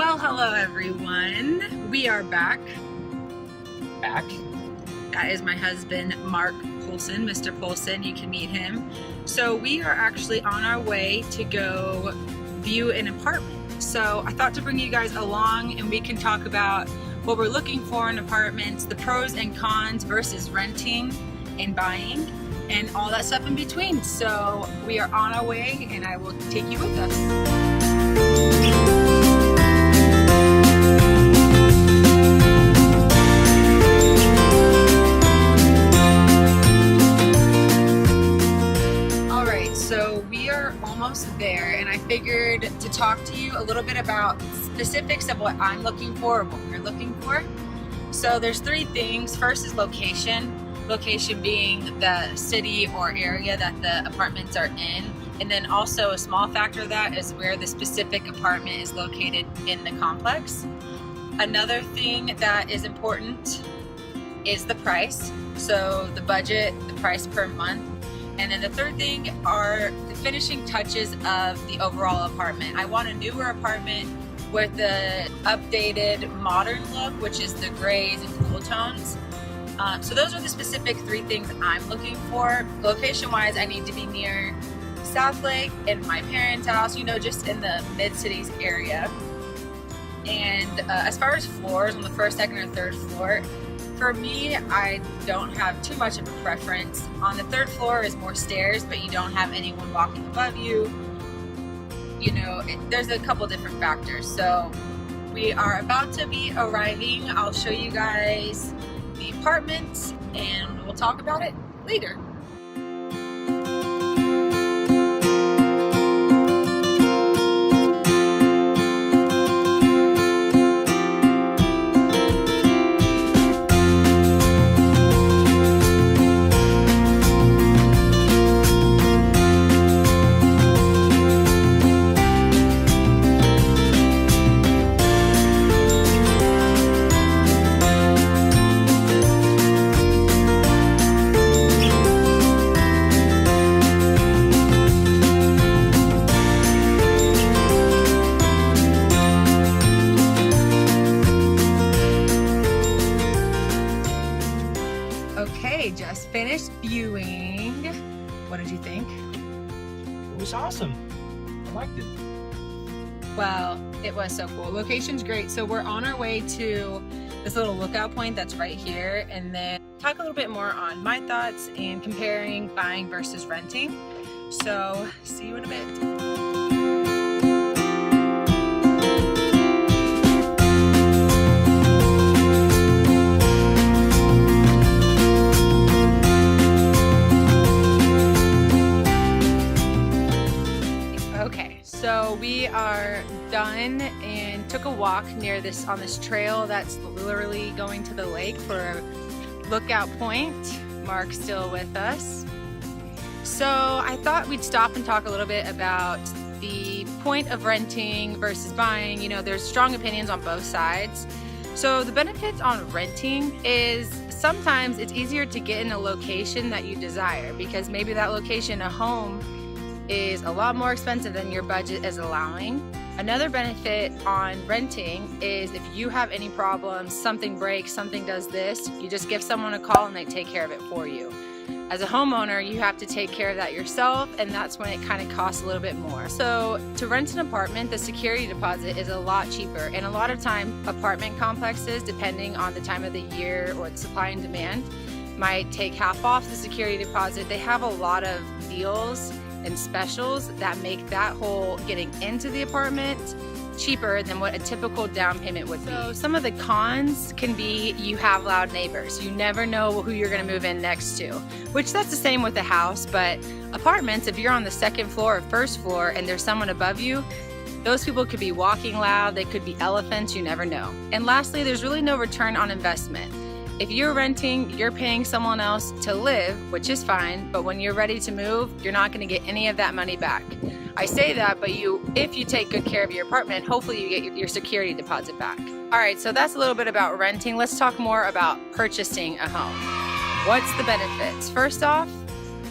Well, hello everyone. We are back. That is my husband, Mark Polson, Mr. Polson. You can meet him. So we are actually on our way to go view an apartment. So I thought to bring you guys along and we can talk about what we're looking for in apartments, the pros and cons versus renting and buying, and all that stuff in between. So we are on our way and I will take you with us. Almost there, and I figured to talk to you a little bit about specifics of what I'm looking for or what we're looking for. So there's three things. First is location being the city or area that the apartments are in, and then also a small factor of that is where the specific apartment is located in the complex. Another thing that is important is the price, so the budget, the price per month. And then the third thing are the finishing touches of the overall apartment. I want a newer apartment with the updated modern look, which is the grays and cool tones. So those are the specific three things I'm looking for. Location-wise, I need to be near South Lake and my parents' house, you know, just in the mid-cities area. And as far as floors on the first, second, or third floor, for me, I don't have too much of a preference. On the third floor is more stairs, but you don't have anyone walking above you. You know, there's a couple different factors. So we are about to be arriving. I'll show you guys the apartment and we'll talk about it later. Just finished viewing. What did you think? It was awesome. I liked it. Well, it was so cool. Location's great. So we're on our way to this little lookout point that's right here, and then talk a little bit more on my thoughts and comparing buying versus renting. So see you in a bit. So we are done and took a walk near this on this trail that's literally going to the lake for a lookout point. Mark's still with us. So I thought we'd stop and talk a little bit about the point of renting versus buying. You know, there's strong opinions on both sides. So the benefits on renting is sometimes it's easier to get in a location that you desire, because maybe that location, a home, is a lot more expensive than your budget is allowing. Another benefit on renting is if you have any problems, something breaks, something does this, you just give someone a call and they take care of it for you. As a homeowner, you have to take care of that yourself, and that's when it kind of costs a little bit more. So to rent an apartment, the security deposit is a lot cheaper, and a lot of time apartment complexes, depending on the time of the year or the supply and demand, might take half off the security deposit. They have a lot of deals and specials that make that whole getting into the apartment cheaper than what a typical down payment would be. So some of the cons can be you have loud neighbors. You never know who you're gonna move in next to, which that's the same with the house, but apartments, if you're on the second floor or first floor and there's someone above you, those people could be walking loud, they could be elephants, you never know. And lastly, there's really no return on investment. If you're renting, you're paying someone else to live, which is fine, but when you're ready to move, you're not gonna get any of that money back. I say that, but if you take good care of your apartment, hopefully you get your security deposit back. All right, so that's a little bit about renting. Let's talk more about purchasing a home. What's the benefits? First off,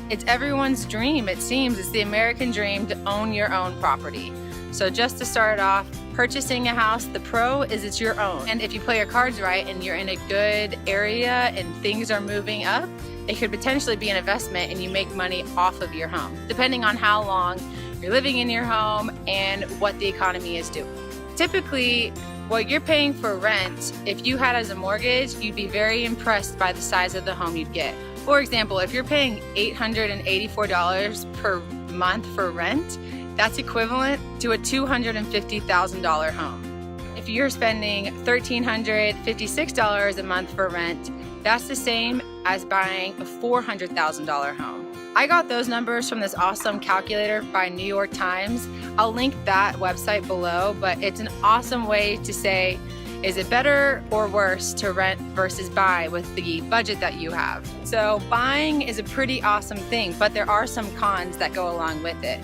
it's everyone's dream, it seems. It's the American dream to own your own property. So just to start off, purchasing a house, the pro is it's your own. And if you play your cards right and you're in a good area and things are moving up, it could potentially be an investment and you make money off of your home, depending on how long you're living in your home and what the economy is doing. Typically, what you're paying for rent, if you had as a mortgage, you'd be very impressed by the size of the home you'd get. For example, if you're paying $884 per month for rent, that's equivalent to a $250,000 home. If you're spending $1,356 a month for rent, that's the same as buying a $400,000 home. I got those numbers from this awesome calculator by New York Times. I'll link that website below, but it's an awesome way to say, is it better or worse to rent versus buy with the budget that you have? So buying is a pretty awesome thing, but there are some cons that go along with it.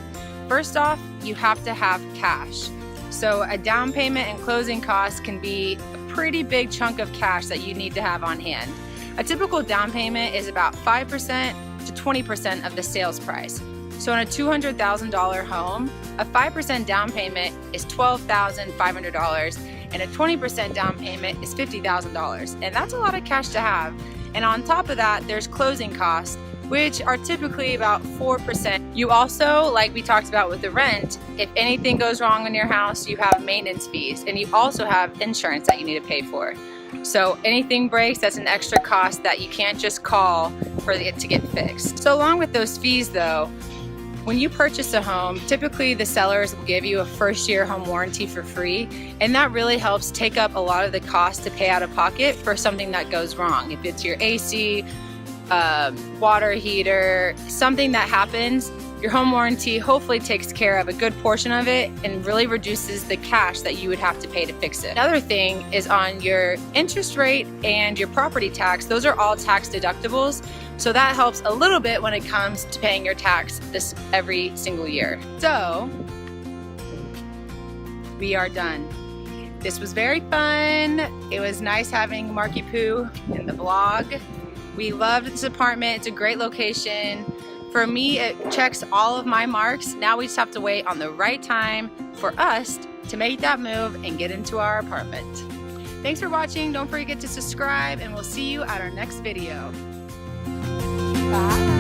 First off, you have to have cash. So a down payment and closing costs can be a pretty big chunk of cash that you need to have on hand. A typical down payment is about 5% to 20% of the sales price. So in a $200,000 home, a 5% down payment is $12,500 and a 20% down payment is $50,000. And that's a lot of cash to have. And on top of that, there's closing costs, which are typically about 4%. You also, like we talked about with the rent, if anything goes wrong in your house, you have maintenance fees and you also have insurance that you need to pay for. So anything breaks, that's an extra cost that you can't just call for it to get fixed. So along with those fees though, when you purchase a home, typically the sellers will give you a first-year home warranty for free, and that really helps take up a lot of the cost to pay out of pocket for something that goes wrong. If it's your AC, water heater, something that happens, your home warranty hopefully takes care of a good portion of it and really reduces the cash that you would have to pay to fix it. Another thing is on your interest rate and your property tax. Those are all tax deductibles. So that helps a little bit when it comes to paying your tax every single year. So we are done. This was very fun. It was nice having Marky Poo in the vlog. We loved this apartment. It's a great location. For me, it checks all of my marks. Now we just have to wait on the right time for us to make that move and get into our apartment. Thanks for watching. Don't forget to subscribe and we'll see you at our next video. Bye.